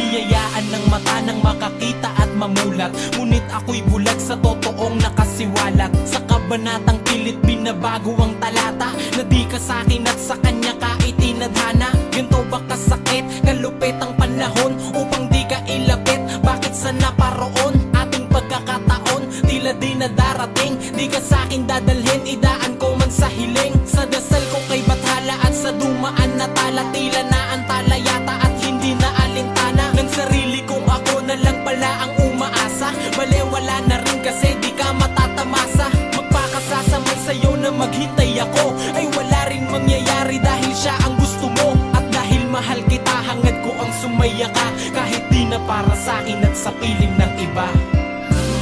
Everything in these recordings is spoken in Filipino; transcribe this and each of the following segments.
niyayaan ng mata nang makakita at mamulat. Ngunit ako'y bulag sa totoong nakasiwalat. Sa kabanatang pilit binabago ang talata, na di ka sa'kin at sa kanya ka itinadhana. Ganto ba kasakit, kalupit ang panahon upang di ka ilapit? Bakit sa naparoon ating pagkakataon tila di na darating? Di ka sa'kin dadalhin, idaan ko man sa hiling. Sa dasal ko kay bathala at sa dumaan na tala, tila na ang tala yata at hindi na alintana. Ng sarili kong ako na lang pala ang umaasa. Bale wala na rin kasi di ka matatamasa. Magpakasasamay sa'yo na maghintay ako ay wala rin mangyayari dahil siya ang gusto mo. At dahil mahal kita, hangad ko ang sumaya ka, kahit di na para sa'kin at sa piling ng iba.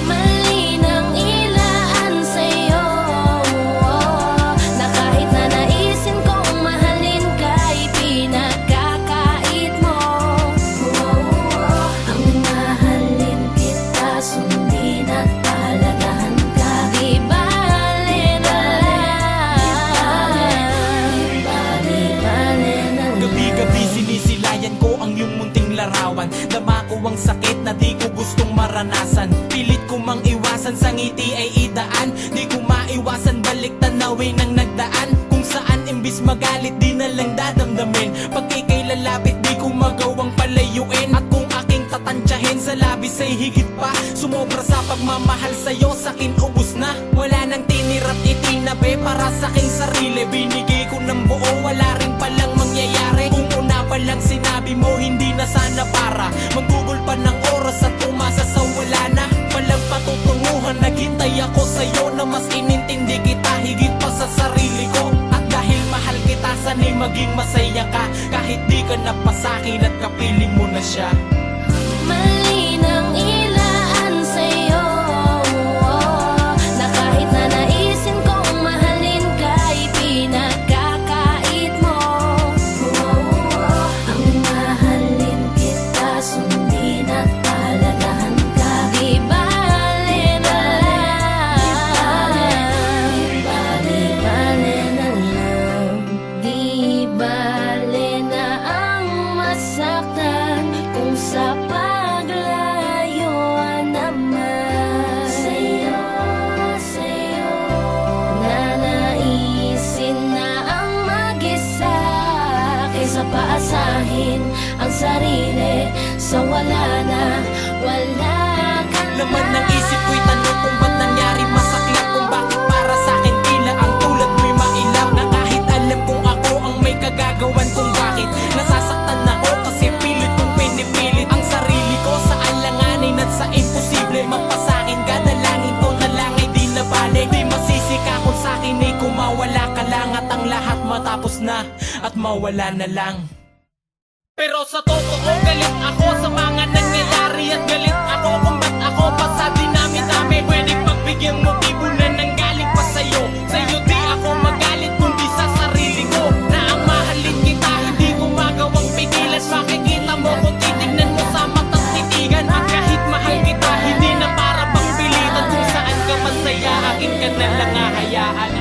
Mali nang ilaan sa'yo, na kahit na naisin kong mahalin ka, ipinagkakait mo. Ang mahalin kita, sundin at pahalagahan ka. Di bale na lang. Gabi-gabi sinisilayan ko ang iyong munting larawan. Dama ko ang sakit na di ko gustong maranasan. Pilit ko mang iwasan, sa ngiti ay idaan. Di ko maiwasan balik tanawin ang nagdaan. Kung saan imbis magalit di na lang dadamdamin. Pag ika'y lalapit di ko magawang palayuin. At kung aking tatansyahin sa labis ay higit pa. Sumobra sa pagmamahal sa'yo, sa'kin ubus na. Wala nang tinira't itinabi para sa'king sarili. Binigay ko ng buo, wala rin palang mangyayari. Kung una pa lang sinabi mo, hindi na sana para maggugol pa ng oras at umasa sa wala na. Walang patutunguhan, naghintay ako sa'yo na mas inintindi kita higit pa sa sarili ko. At dahil mahal kita, sana'y maging masaya ka, kahit di ka na pa sa'kin at kapiling mo na siya. Mali nang ilaan sa'yo, na kahit na naisin kong mahalin ka, ipinagkakait mo. Ang mahalin kita, sundin at pahalagahan ka. Di bale na lang, di bale na lang. Di bale na ang masaktan kung sa paglayuan naman sa'yo, nanaisin na ang mag-isa kaysa paasahin ang sarili sa wala na, wala ka na. Laman ng isip ko'y tanong kung ba't nangyari masaklap. Kung bakit para sa'kin tila ang tulad mo'y mailap. Na kahit alam kong ako ang may kagagawan, kung bakit nasasaktan ako kasi pilit kong pinipilit ang sarili ko sa alanganin at sa imposible. Magpasakin ka, dalangin ko na lang ay di na balik. Di masisi ka kung sa'kin ay kumawala ka lang at ang lahat matapos na at mawala na lang. Pero sa totoo galit ako sa mga nangyayari at galit ako kung ba't ako pa sa dinami-dami. Pwede pagbigyan motibo na nanggaling pa sa'yo. Sa'yo di ako magalit kundi sa sarili ko, na ang mahalin kita hindi ko magawang pigilan. Makikita mo kung titignan mo sa mata't titigan. At kahit mahal kita hindi na para pang pilitan. Kung saan ka masaya akin ka na lang hahayaan.